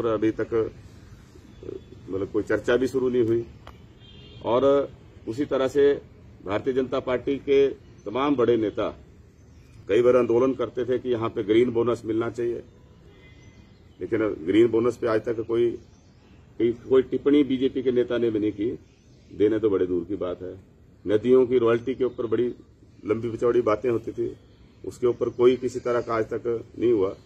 पर अभी तक मतलब कोई चर्चा भी शुरू नहीं हुई। और उसी तरह से भारतीय जनता पार्टी के तमाम बड़े नेता कई बार आंदोलन करते थे कि यहाँ पे ग्रीन बोनस मिलना चाहिए, लेकिन ग्रीन बोनस पे आज तक कोई टिप्पणी बीजेपी के नेता ने भी नहीं की। देने तो बड़े दूर की बात है। नदियों की रॉयल्टी के ऊपर बड़ी लंबी चौड़ी बातें होती थी, उसके ऊपर कोई किसी तरह का आज तक नहीं हुआ।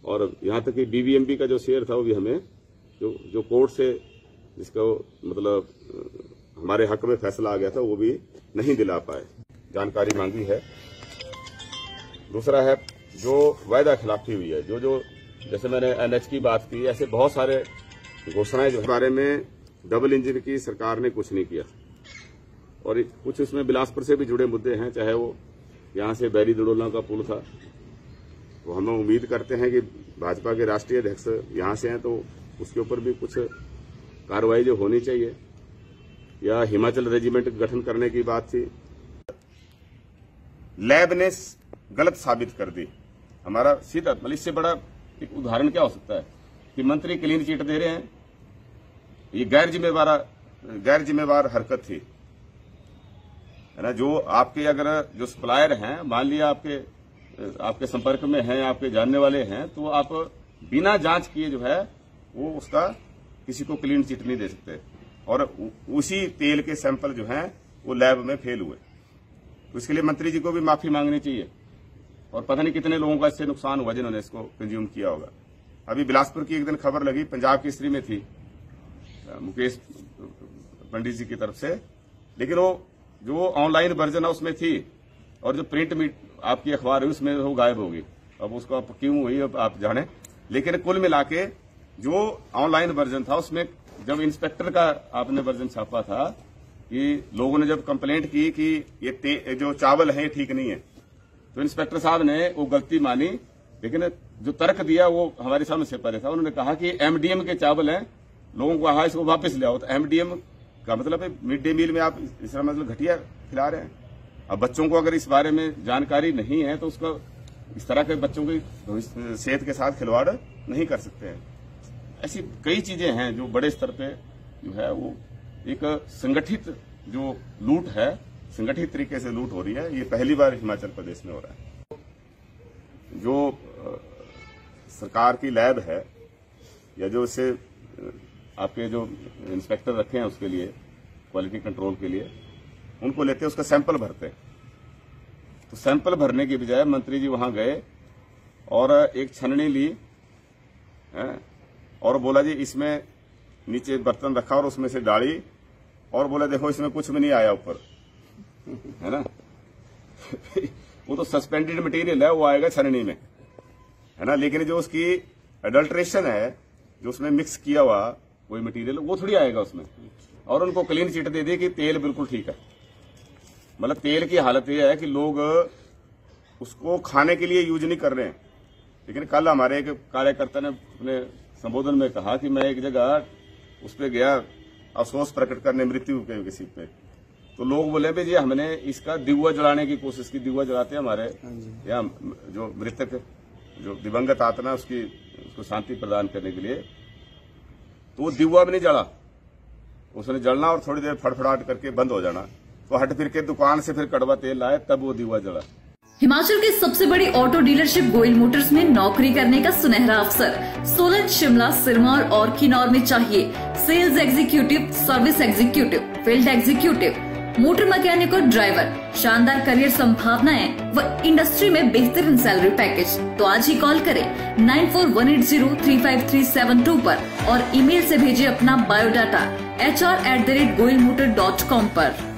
और यहाँ तक कि बीबीएमबी का जो शेयर था वो भी हमें जो कोर्ट से जिसका मतलब हमारे हक में फैसला आ गया था वो भी नहीं दिला पाए। जानकारी मांगी है। दूसरा है जो वायदा खिलाफी हुई है, जो जैसे मैंने एनएच की बात की, ऐसे बहुत सारे घोषणाएं जो बारे में डबल इंजन की सरकार ने कुछ नहीं किया। और कुछ इसमें बिलासपुर से भी जुड़े मुद्दे हैं, चाहे वो यहां से बैरी दड़ोला का पुल था, तो हम उम्मीद करते हैं कि भाजपा के राष्ट्रीय अध्यक्ष यहां से हैं तो उसके ऊपर भी कुछ कार्रवाई जो होनी चाहिए। या हिमाचल रेजिमेंट गठन करने की बात थी, लैब ने गलत साबित कर दी। हमारा सीधा मतलब इससे बड़ा एक उदाहरण क्या हो सकता है कि मंत्री क्लीन चिट दे रहे हैं, ये गैर जिम्मेवार हरकत थी, है ना। जो आपके अगर जो सप्लायर हैं, मान लिया आपके संपर्क में हैं, आपके जानने वाले हैं, तो आप बिना जांच किए जो है वो उसका किसी को क्लीन चिट नहीं दे सकते। और उसी तेल के सैंपल जो हैं वो लैब में फेल हुए, तो इसके लिए मंत्री जी को भी माफी मांगनी चाहिए। और पता नहीं कितने लोगों का इससे नुकसान हुआ जिन्होंने इसको कंज्यूम किया होगा। अभी बिलासपुर की एक दिन खबर लगी, पंजाब केसरी में थी, मुकेश पंडित जी की तरफ से, लेकिन वो जो ऑनलाइन वर्जन है उसमें थी और जो प्रिंट आपकी अखबार है उसमें वो गायब होगी। अब उसको क्यों हुई अब आप जाने, लेकिन कुल मिला के जो ऑनलाइन वर्जन था उसमें जब इंस्पेक्टर का आपने वर्जन छापा था कि लोगों ने जब कंप्लेंट की कि ये जो चावल है ये ठीक नहीं है, तो इंस्पेक्टर साहब ने वो गलती मानी, लेकिन जो तर्क दिया वो हमारे सामने से परे था। उन्होंने कहा कि एमडीएम के चावल हैं, लोगों को कहा इसको वापस ले आओ। तो एमडीएम का मतलब है मिड डे मील में आप इसका मतलब घटिया खिला रहे हैं। अब बच्चों को अगर इस बारे में जानकारी नहीं है तो उसका इस तरह के बच्चों की सेहत के साथ खिलवाड़ नहीं कर सकते हैं। ऐसी कई चीजें हैं जो बड़े स्तर पे जो है वो एक संगठित जो लूट है, संगठित तरीके से लूट हो रही है। ये पहली बार हिमाचल प्रदेश में हो रहा है। जो सरकार की लैब है या जो इससे आपके जो इंस्पेक्टर रखे हैं उसके लिए क्वालिटी कंट्रोल के लिए, उनको लेते उसका सैंपल भरते। तो सैंपल भरने की बजाय मंत्री जी वहां गए और एक छननी ली और बोला जी इसमें नीचे बर्तन रखा और उसमें से डाली और बोला देखो इसमें कुछ भी नहीं आया ऊपर, है ना। वो तो सस्पेंडेड मटेरियल है, वो आएगा छननी में, है ना। लेकिन जो उसकी अडल्ट्रेशन है, जो उसमें मिक्स किया हुआ कोई मटेरियल, वो थोड़ी आएगा उसमें। और उनको क्लीन चिट दे दी कि तेल बिल्कुल ठीक है। मतलब तेल की हालत यह है कि लोग उसको खाने के लिए यूज नहीं कर रहे हैं। लेकिन कल हमारे एक कार्यकर्ता ने अपने संबोधन में कहा कि मैं एक जगह उस पर गया अफसोस प्रकट करने मृत्यु के किसी पे, तो लोग बोले भाई जी हमने इसका दिवा जलाने की कोशिश की। दिवा जलाते हैं हमारे यहाँ जो मृतक जो दिवंगत आत्मा उसको शांति प्रदान करने के लिए, तो वो दिवा भी नहीं जला। उसने जलना और थोड़ी देर फड़फड़ाहट करके बंद हो जाना, तो हट फिर के दुकान से फिर कड़वा तेल लाए तब वो दिवा जला। हिमाचल की सबसे बड़ी ऑटो डीलरशिप गोयल मोटर्स में नौकरी करने का सुनहरा अवसर। सोलन, शिमला, सिरमौर और किन्नौर में चाहिए sales executive, service executive, field executive, motor mechanic और ड्राइवर। शानदार करियर संभावनाएं व इंडस्ट्री में बेहतरीन सैलरी पैकेज। तो आज ही कॉल करें 9418035372 पर और ईमेल से भेजिए अपना बायोडाटा hr@goilmotor.com पर।